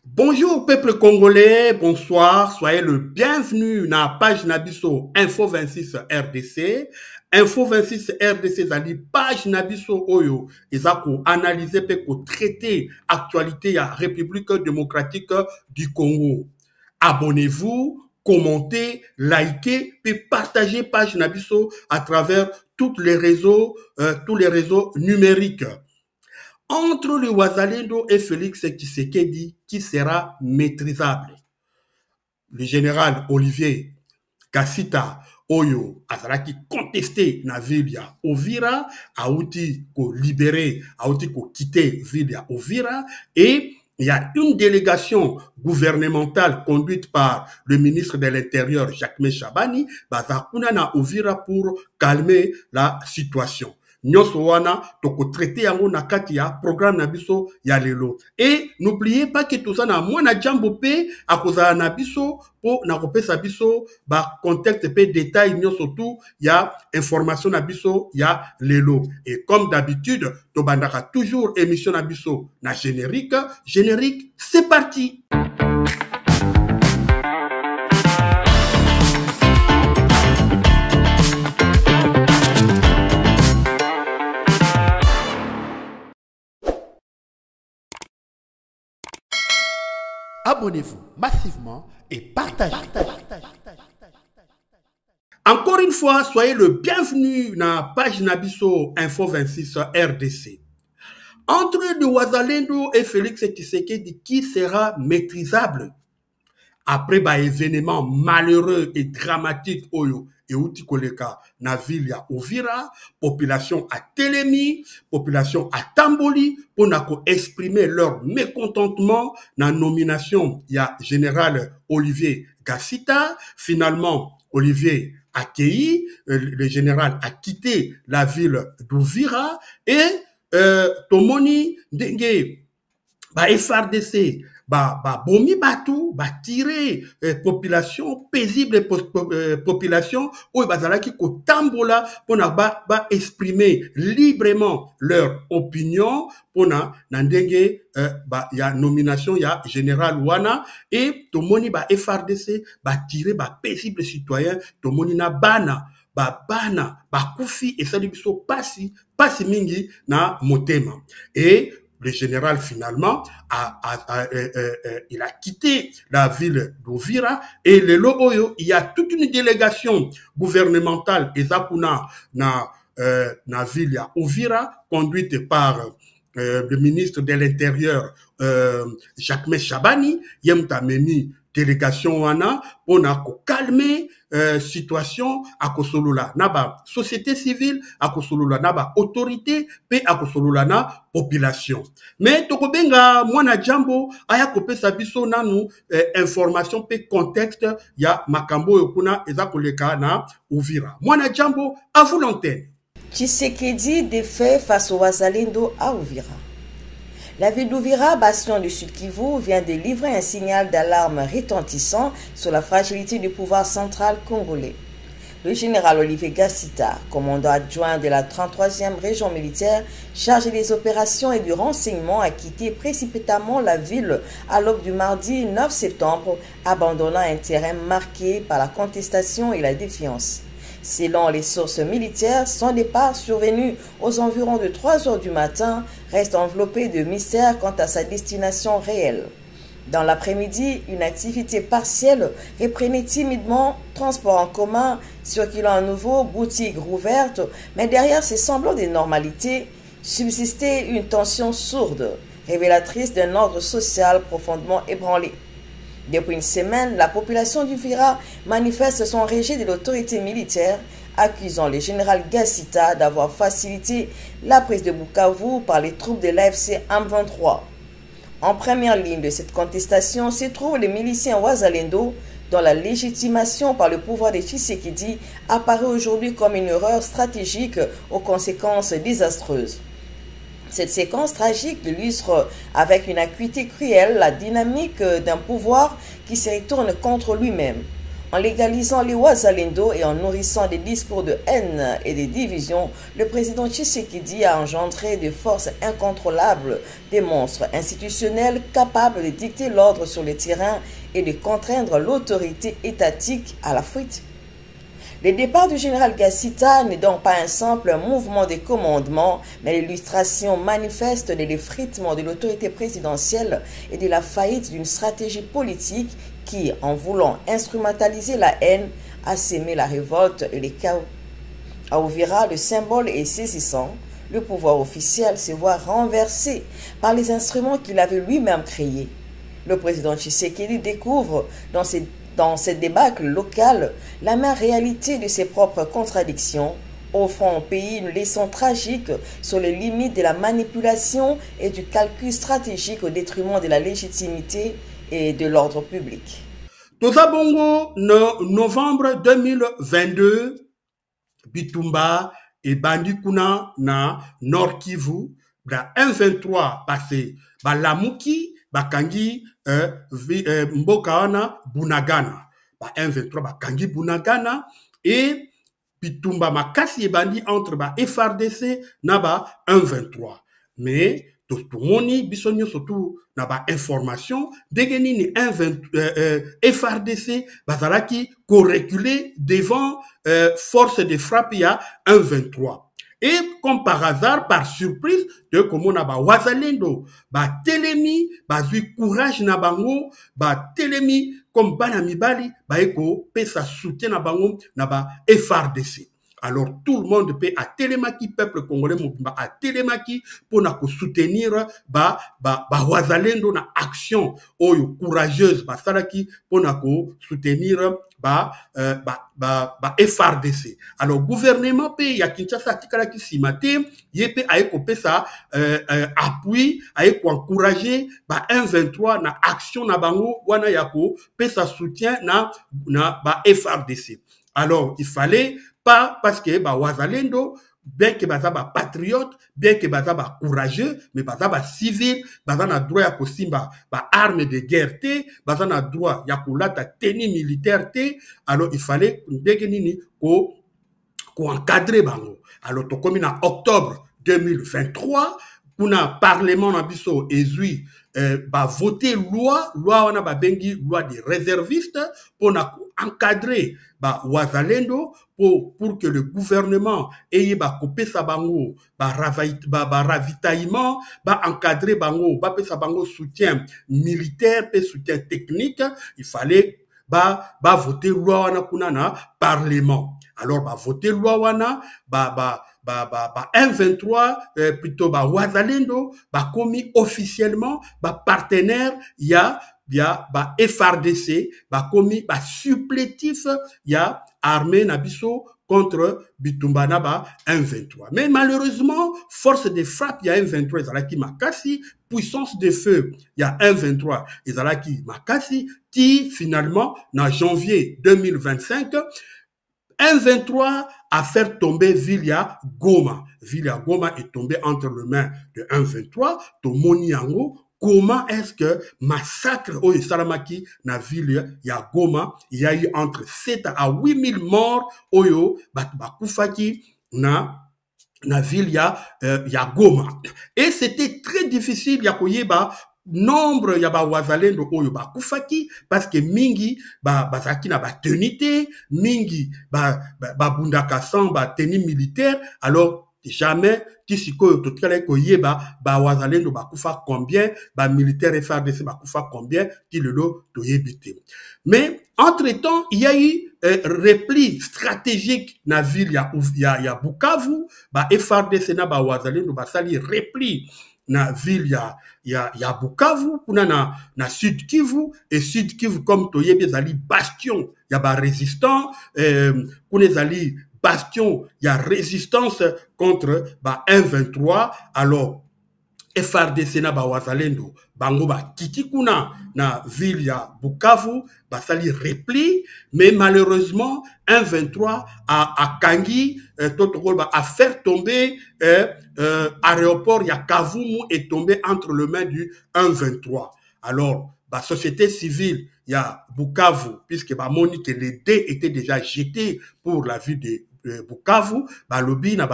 Bonjour peuple congolais, bonsoir, soyez le bienvenu dans la page Nabiso Info 26 RDC. Info 26 RDC, c'est-à-dire page Nabiso Oyo, ils ont analysé et traiter l'actualité de la République démocratique du Congo. Abonnez-vous, commentez, likez, et partagez page Nabiso à travers tous les réseaux numériques. Entre le Ouazalendo et Félix Tshisekedi, qui sera maîtrisable? Le général Olivier Kassita Oyo azalaki contesté na ville ya Ovira, auti ko libéré, auti ko quitté ville ya Ovira, et il y a une délégation gouvernementale conduite par le ministre de l'Intérieur, Jacques Chabani, bazakuna na Ovira pour calmer la situation. Nyonso wana toko traité yango na kati ya programme na biso ya lelo. Et n'oubliez pas que tout ça na mwana jambo pe akozala na biso po na kopesa biso ba contexte pe détail nyonso tout ya information na biso ya lelo. Et comme d'habitude, to bandaka toujours émission na biso na générique. Générique, c'est parti. Abonnez-vous massivement et partagez. Encore une fois, soyez le bienvenu dans la page Nabiso Info 26 RDC. Entre le Ouazalendo et Félix Tshisekedi, qui sera maîtrisable? Après événement malheureux et dramatique Oyo et outi koleka na ville ya Ovira, population à Télémi, population à Tamboli, pour exprimer leur mécontentement dans la nomination ya général Olivier Kassita. Finalement, Olivier accueilli, le général a quitté la ville d'Ovira et Tomoni Ndenge FRDC bomi batou tiré population paisible population où bazalaki ko tambola pour exprimer librement leur opinion pour na ndenge ya nomination ya général wana et tomoni FRDC tiré paisible citoyen tomoni na bana kufi et sali biso pasi mingi na motema. Et le général, finalement, il a quitté la ville d'Ovira et le Loboyo, il y a toute une délégation gouvernementale na ville ya Ovira, conduite par le ministre de l'Intérieur, Jacques Chabani, Yemta Meni, délégation wana pour calmer situation à Kosolola naba société civile à Kosolola naba autorité pe à Kosolola na population. Mais tokobenga mwana jambo aya kopesa biso nanu information pe contexte ya makambo yokuna eza koleka na Uvira. Mwana jambo, à vous l'antenne. Tshisekedi défait face au Ouazalendo à Uvira. La ville d'Uvira, bastion du Sud Kivu, vient de livrer un signal d'alarme retentissant sur la fragilité du pouvoir central congolais. Le général Olivier Kassita, commandant adjoint de la 33e région militaire chargé des opérations et du renseignement, a quitté précipitamment la ville à l'aube du mardi 9 septembre, abandonnant un terrain marqué par la contestation et la défiance. Selon les sources militaires, son départ survenu aux environs de 3 heures du matin reste enveloppé de mystère quant à sa destination réelle. Dans l'après-midi, une activité partielle reprenait timidement, transport en commun, circulant à nouveau, boutiques rouvertes, mais derrière ces semblants de normalité, subsistait une tension sourde, révélatrice d'un ordre social profondément ébranlé. Depuis une semaine, la population d'Uvira manifeste son rejet de l'autorité militaire, accusant le général Kassita d'avoir facilité la prise de Bukavu par les troupes de l'AFC M23. En première ligne de cette contestation se trouvent les miliciens Ouazalendo, dont la légitimation par le pouvoir de Tshisekedi apparaît aujourd'hui comme une erreur stratégique aux conséquences désastreuses. Cette séquence tragique illustre avec une acuité cruelle la dynamique d'un pouvoir qui se retourne contre lui-même. En légalisant les Wazalendo et en nourrissant des discours de haine et des divisions, le président Tshisekedi a engendré des forces incontrôlables, des monstres institutionnels capables de dicter l'ordre sur le terrain et de contraindre l'autorité étatique à la fuite. Le départ du général Gassita n'est donc pas un simple mouvement de commandement, mais l'illustration manifeste de l'effritement de l'autorité présidentielle et de la faillite d'une stratégie politique qui, en voulant instrumentaliser la haine, a sémé la révolte et les chaos. À Uvira, le symbole est saisissant. Le pouvoir officiel se voit renversé par les instruments qu'il avait lui-même créés. Le président Tshisekedi découvre dans cette débâcle locale l'amère réalité de ses propres contradictions, offrant au pays une leçon tragique sur les limites de la manipulation et du calcul stratégique au détriment de la légitimité et de l'ordre public. Toza bongo, novembre 2022, Bitumba et Bandikuna na Nord Kivu, la M23 passé, Lamuki, Bakangi, Mbokaana, Bunagana. M23 Bakangi, Bunagana, et Bitumba Makasi et Bandi entre FRDC, Naba M23. Mais, tout le monde, bisogno surtout naba information degeni ni FRDC bazalaki co-reculer devant force de frappe ya 1-23. Et comme par hasard, par surprise, de comme on a Wazalendo, telemi, zui courage na bango, telemi, comme banamibali, eko, pesa soutien na bango, na FRDC. Alors tout le monde peut à Télémaki, peuple congolais, à Télémaki, pour soutenir Wazalendo na action oyo courageuse, salaki, pour soutenir FRDC. Alors gouvernement peut ya Kinshasa tikala ki simate, yé a écopé ça appui, a encourager 1-23 na action na bango wana yako, peut ça soutien na FRDC. Alors il fallait pas parce que Wazalendo, bien que bazaba patriote, bien que bazaba courageux, mais bazaba civil, bazana droit ya kosimba arme de guerre té, bazana droit ya kolata tenue militaire té, alors il fallait nini ko encadrer bango. Alors to comme en octobre 2023, kuna parlement na biso ezui voter loi wana bengi loi des réservistes pour encadrer Wazalendo pour que le gouvernement ait coupé sa bango ravitaillement encadrer bango sa bango soutien militaire et soutien technique. Il fallait voter loi wana kuna na parlement. Alors voter loi wana M23 plutôt Wazalendo commis officiellement partenaire ya FRDC commis supplétif ya armée nabiso contre Bitumba naba M23. Mais malheureusement, force de frappe ya M23 ezalaki makasi, puissance de feu ya M23 ezalaki makasi, qui finalement na janvier 2025 M23 a fait tomber Villa Goma. Villa Goma est tombée entre les mains de M23. Tomoniango, comment est-ce que massacre au Salamaki na ville ya Goma, il y a eu entre 7 à 8 000 morts oyo bakufaki na ville ya Goma. Et c'était très difficile ya koyeba nombre ya Wazalendo oyo kufaki parce que mingi bazaki na tenité, mingi bundaka sans tenue militaire. Alors jamais tisiko tokele koyeba Wazalendo kufa combien, militaire FARDC kufa combien, qui le do toyebite. Mais entre-temps, il y a eu repli stratégique na ville ya Bukavu, FARDC na Wazalendo sali repli na ville ya Bukavu, kuna na Sud Kivu, et Sud Kivu comme toyebi zali bastion ya résistant, kuna zali bastion ya résistance contre M23. Alors FRDC na Wazalendo bango kiki kuna na ville ya Bukavu sali repli, mais malheureusement M23 a kangi a fait tomber aéroport ya Kavumu est tombé entre les mains du M23. alors la société civile, il y a Bukavu, puisque moni que les dés étaient déjà jetés pour la ville de Bukavu, lobby na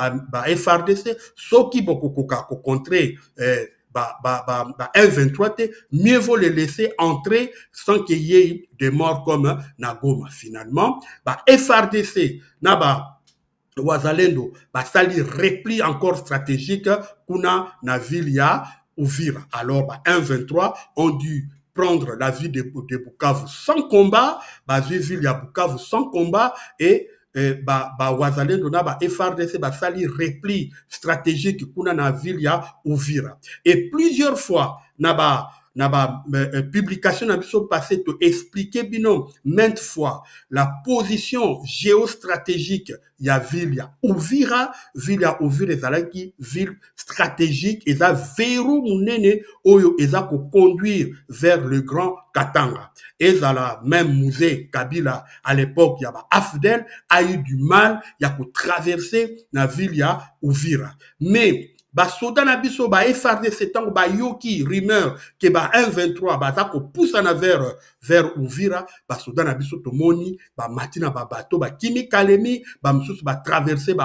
FRDC, ceux qui beaucoup contrer M23, mieux vaut les laisser entrer sans qu'il y ait des morts comme Nagoma. Finalement, FRDC, Wazalendo, sali repli encore stratégique kuna na ville ya Uvira. Alors, M23 ont dû prendre la ville de Bukavu sans combat, ville ya Bukavu sans combat et Wazalendo na FRDC sali repli stratégique kuna na ville ya Uvira. Et plusieurs fois na publication na biso passé to expliquer bino maintes fois la position géostratégique ya ville ya Uvira ezalaki ville stratégique eza verrou munene oyo eza ko conduire vers le grand Katanga. Ezala même musée Kabila à l'époque ya AFDEL a eu du mal ya ko traverser na ville ya Uvira. Mais soda na biso FRDC tango yoki rumeur que M23 ko poussa na vers Uvira soda na biso tomoni matina bato kimi kalemi msusu traverser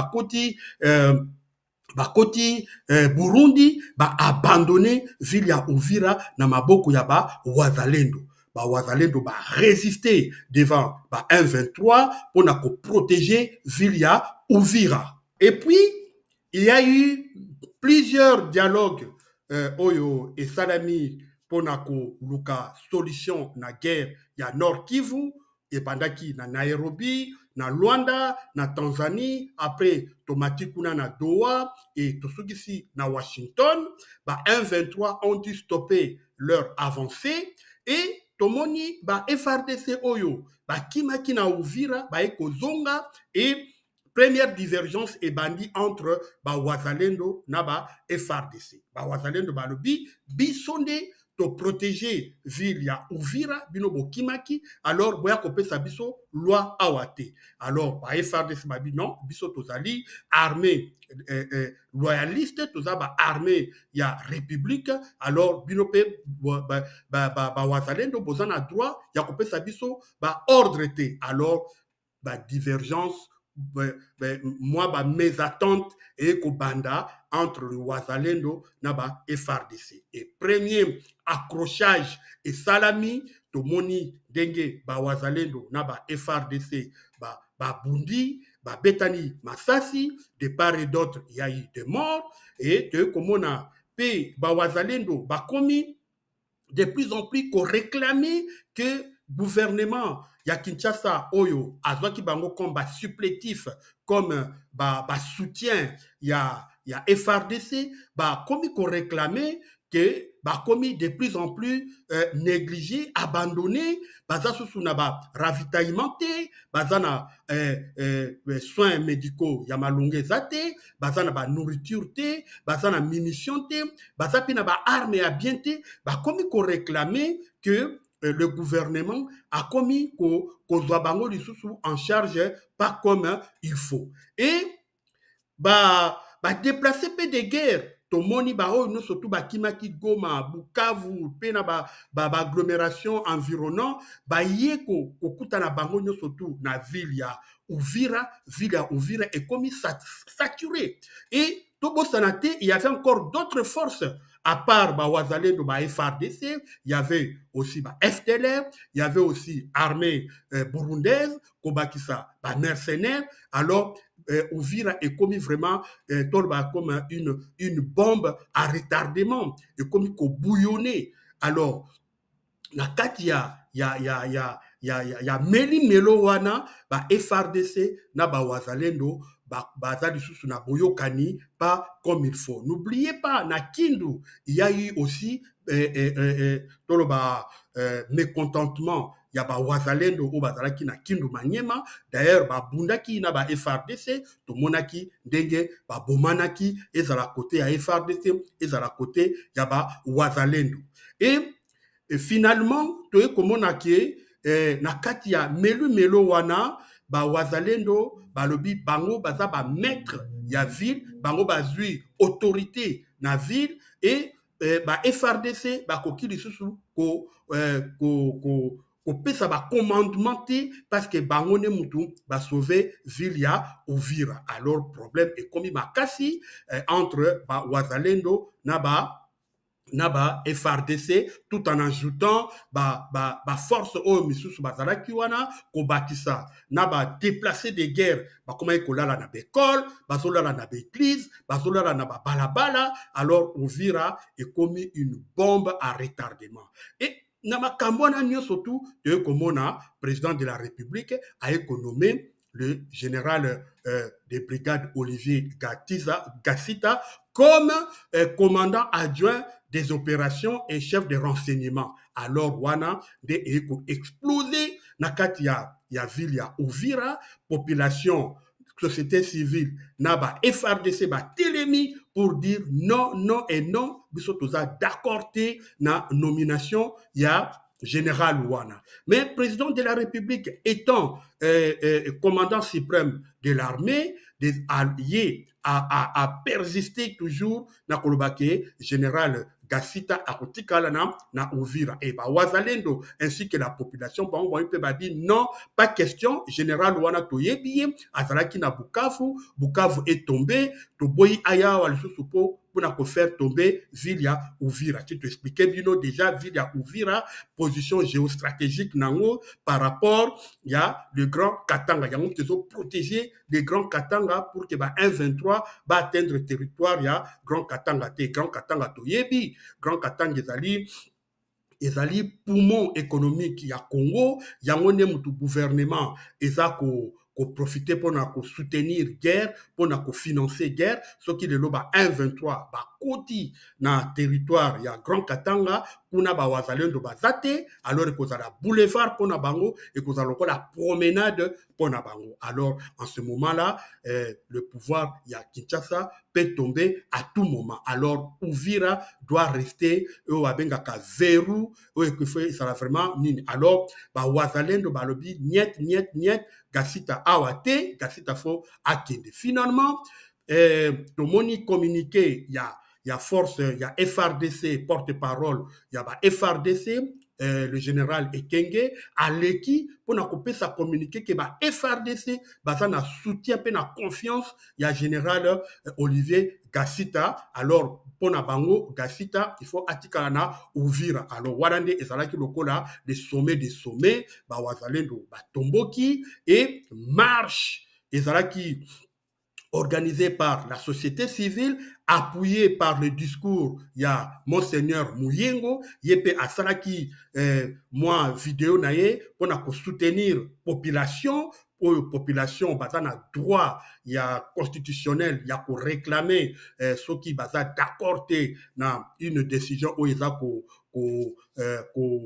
koti Burundi abandonner ville ya Uvira na maboko ya Wazalendo. Wazalendo résister devant M23 pour protéger ville ya Uvira. Et puis il y a eu plusieurs dialogues oyo et salami ponako luka solution na guerre ya Nord Kivu et pendaki na Nairobi, na Luanda, na Tanzanie, après tomati kuna na Doha et tosugisi na Washington, M23 ont dû stopper leur avancée et tomoni FRDC oyo kimaki na Uvira ekozonga et première divergence est bandit entre Wazalendo et FRDC. Wazalendo balobi bisonde to protéger ville ya Uvira bino bokimaki alors boya kopesa biso loi awate. Alors FRDC babi non biso tozali armée loyaliste toza armée ya république alors bino pe Wazalendo bozana droit ya kopesa biso ordre te. Alors divergence moi mes attentes et Kobanda entre le Wazalendo naba FRDC. Et premier accrochage et salami to moni denge Wazalendo naba FRDC bundi betani masasi de part et d'autre il y a eu des morts et que comme on a pe Wazalendo komi de plus en plus qu'on réclamait que gouvernement ya Kinshasa oyo azwaki bango comme supplétif comme soutien ya FRDC comme qu'on réclamait que comme de plus en plus négligé, abandonné, ravitaillementé, soins médicaux, yamalongé zate, nourriture té, munitions té, armes et bien té, comme qu'on réclamait que le gouvernement a commis qu'on doit bango en charge pas comme il faut. Et déplacer peu de guerre tomoni no surtout kimaki Goma Bukavu pe na agglomération environnant yeko kokuta na bango no surtout na ville ya Uvira est comme saturé. Et Tobo Sanate, il y avait encore d'autres forces à part Wazalendo FRDC, il y avait aussi FDLR, il y avait aussi armée burundaise, Kobakisa mercenaires. Alors Uvira est commis vraiment comme une bombe à retardement et comme bouillonné. Alors la katia ya meli melo wana FRDC na Wazalendo bazali sous na boyokani pas comme il faut. N'oubliez pas na Kindu il y a eu aussi mécontentement. Il y a Wazalendo ou bazalaki na Kindu Maniema. D'ailleurs, bundaki na FRDC, to monaki ndenge bomanaki ezala côté à FRDC, ezala côté ya Wazalendo. Et finalement, to komonaki na kati ya melu wana Wazalendo balobi bango baza maître ya ville, bango bazui autorité na ville et ba FRDC ba koki lisusu kopesa ba commandement te parce que bango ne mutu ba sauver ville ya Uvira. Alors problème est comme makasi entre ba wazalendo na ba FRDC tout en ajoutant ba force o misusu bazalaki wana ko bakisa na ba déplacer des guerres ba koma ekolala na bekol bazolala na église bazolala na ba balabala. Alors Uvira est comme une bombe à retardement. Et na makambo na nyonso surtout de komona président de la République a économé le général des brigades Olivier Gassita comme commandant adjoint des opérations et chef de renseignement. Alors wana de explosé nakati ya ville ya Uvira, population société civile naba FRDC ba telemi pour dire non non et non biso toza d'accord te na nomination ya général wana. Mais président de la République étant commandant suprême de l'armée, des alliés a persisté toujours na kolobake général Gassita akotikala na Uvira. Et ba wazalendo ainsi que la population ba dit non, pas question, général wana toyebi azalaki na Bukavu est tombé, toboyi aya walisusu pour faire tomber ville ya Uvira. Tu t'expliquais bien déjà ville ya Uvira, position géostratégique nango par rapport ya le Grand Katanga. Yango tezo protéger les Grands Katanga pour que ba 1-23 va atteindre le territoire ya Grand Katanga te. Grand Katanga toyebi, Grand Katanga ezali poumon économique ya Congo, yango ne mutu gouvernement ezako ko profiter pour soutenir guerre, pour financer guerre, ce qui est le 1-23 ba koti na territoire ya Grand Katanga kuna ba wazalendo bazate, alors que la boulevard pour na bango et que la promenade pour na bango. Alors en ce moment-là, le pouvoir ya Kinshasa peut tomber à tout moment. Alors Uvira doit rester au abengaka verrou et que fait ça vraiment nini. Alors ba wazalendo ba lobi niet Gassita awate, Gassita fo akende. Finalement, to moni communiqué, il y a force, il y a FRDC, porte-parole, il y a FRDC, le général Ekenge, à l'équipe, pour na couper sa communiqué que ba FRDC, ça na soutien, pe na confiance, il y a général Olivier Gassita. Alors, pour na bango, Gassita, il faut atikalana Uvira. Alors, Warande ezalaki lokola des sommets, ba wazalendo, ba tomboki, et marche ezalaki organisé par la société civile, appuyé par le discours, il y a Monseigneur Mouyengo, yépe asaraki moi vidéo naye pour soutenir population bazana droit il y a constitutionnel il y a pour réclamer ce qui baza d'accord na une décision où ils a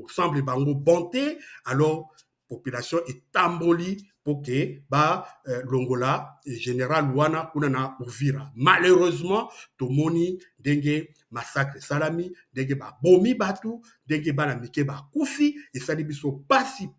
semble bango bonté. Alors population est tamboli pour que Longola général Wana kunana Uvira. Malheureusement, tomoni denge massacre salami, denge ba bomi batu, denge bana mike ba kufi, et ça biso pasi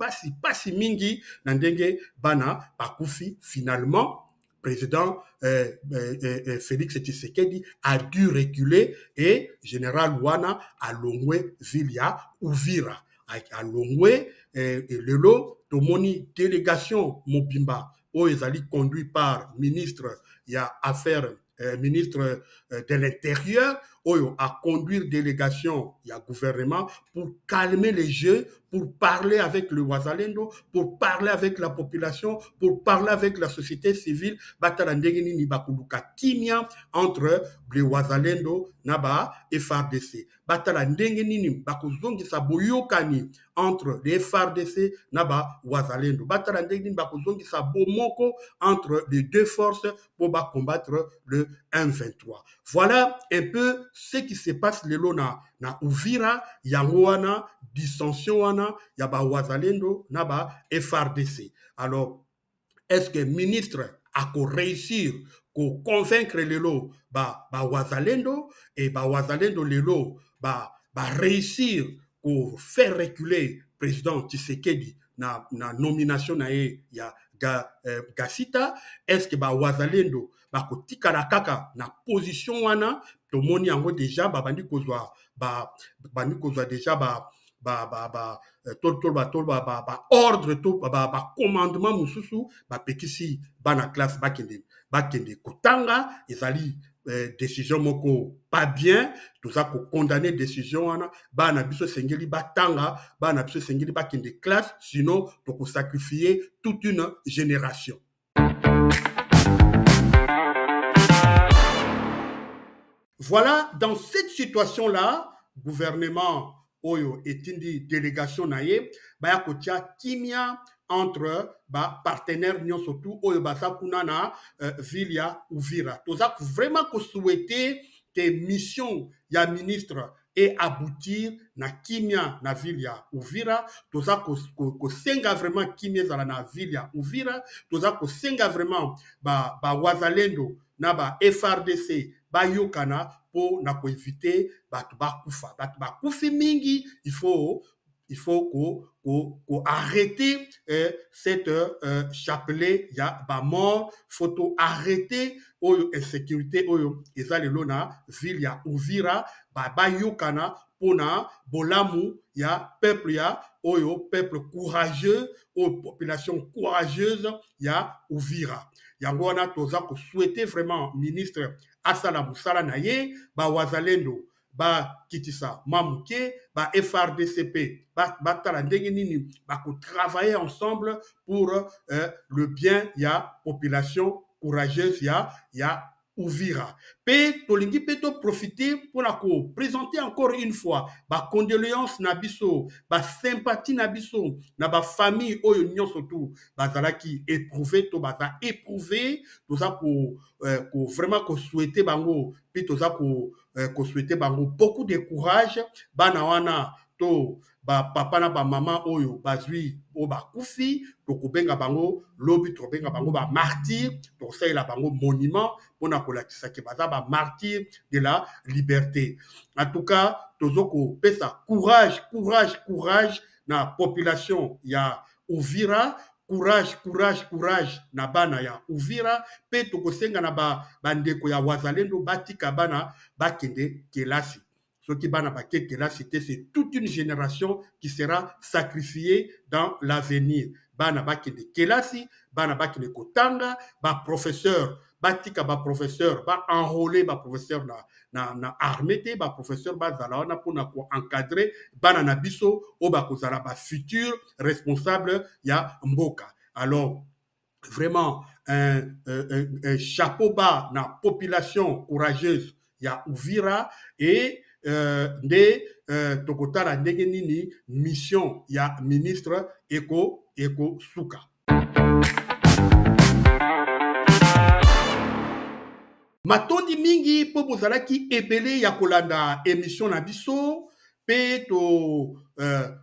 mingi, denge bana ba kufi. Finalement, président Félix Tshisekedi a dû reculer et général Wana a longwe Vilia Uvira. A longwe le lot tomoni délégation Mobimba où ils allaient conduit par ministre il y a affaires ministre de l'Intérieur où a conduire délégation il y a gouvernement pour calmer les jeux, pour parler avec le Wazalendo, pour parler avec la population, pour parler avec la société civile, batala ndengeni ni bakuluka kimia entre le Wazalendo naba FRDC. Batala ndengeni ni bakuzongisa boyokani entre les FRDC naba Wazalendo. Batala ndengeni bakuzongisa bomoko entre les deux forces pour combattre le M23. Voilà un peu ce qui se passe lelo na Uvira, yango wana dissension wana ya ba Wazalendo na ba FRDC. Alors, est-ce que le ministre a réussir à convaincre lelo ba Wazalendo et ba Wazalendo lelo ba réussir à faire reculer président Tshisekedi na nomination na ya Gassita? Est-ce que ba Wazalendo ba kotika la kaka na position wana tomoni yango déjà babandi kozwa déjà ordre to commandement mususu bapekisi bana classe bakende kotanga ezali décision moko pas bien toza ko condamner décision wana bana biso sengeli batanga bana biso sengeli bakende classe sinon toko sacrifier toute une génération. Voilà, dans cette situation-là, gouvernement Oyo etindi délégation naye, baya kotia kimia entre partenaires nyon surtout Oyo basa kuna na ville ya Uvira. Toza vraiment ko souhaiter que mission ya ministre et aboutir na kimia na ville ya Uvira. Toza ko senga vraiment kimia zala na ville ya Uvira. Toza ko senga vraiment ba wazalendo na ba FRDC ba yokana pour na ko éviter batu ba kufa. Batu ba kufi mingi, il faut arrêter cette chapelet ya ba mort, faut arrêter oyo insécurité oyo ezalelo na ville ya Uvira ba yokana pona bolamu ya peuple ya oyo peuple courageux ou population courageuse ya Uvira. Yango wana toza ko souhaiter vraiment ministre asala musala na ye ba wazalendo ba kitisa mamuke ba FRDCP ba tala ndenge nini ba ko travailler ensemble pour le bien ya population courageuse ya Uvira. Pe tolingi pe to profiter pour la présenter encore une fois ba condoléances na biso, ba sympathie na biso, na ba famille oyo nyonso tout bazalaki éprouvé to baza éprouvé, toza ko vraiment ko souhaiter bango, puis toza ko souhaiter bango beaucoup de courage bana wana to ba papa na ba maman oyo bazui o ba kufi to kobenga bango lobi to benga bango ba martyr to la bango monument pona ko lakisa ke baza ba martyr de la liberté. En tout cas tozoko pesa courage na population ya Uvira. Courage na bana ya Uvira pe tokosenga na bandeko ya wazalendo batika bana bakende kelasi. Ce qui bana bakende kelasi c'est toute une génération qui sera sacrifiée dans l'avenir. Bana bakende kelasi, bana bakende kotanga, ba professeur batika ba professeur ba enrôler ba professeur na armée te ba professeur ba zala wana pona ko encadrer bana na biso o ba kozala ba futur responsable ya mboka. Alors vraiment un chapeau bas na population courageuse ya Uvira et de tokotala ndenge nini mission ya ministre eko suka. Matondi mingi po bozalaki ebele ya kolanda émission na biso pe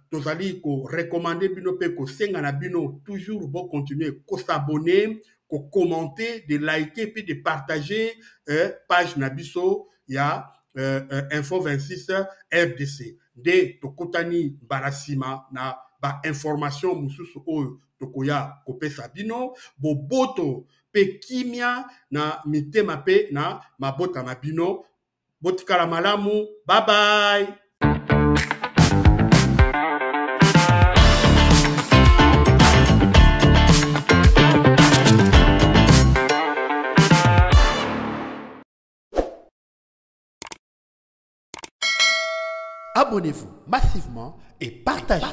tozali ko recommander bino pe ko senga na bino toujours bon continuer ko s'abonner, ko commenter, de liker puis de partager page na biso ya Info 26 RDC. De tokotani barasima na ba information mususu oyo tokoya kopesa bino boboto pe kimia na mitema pe na mabota mabino botikala malamu. Bye bye. Abonnez-vous massivement et partagez.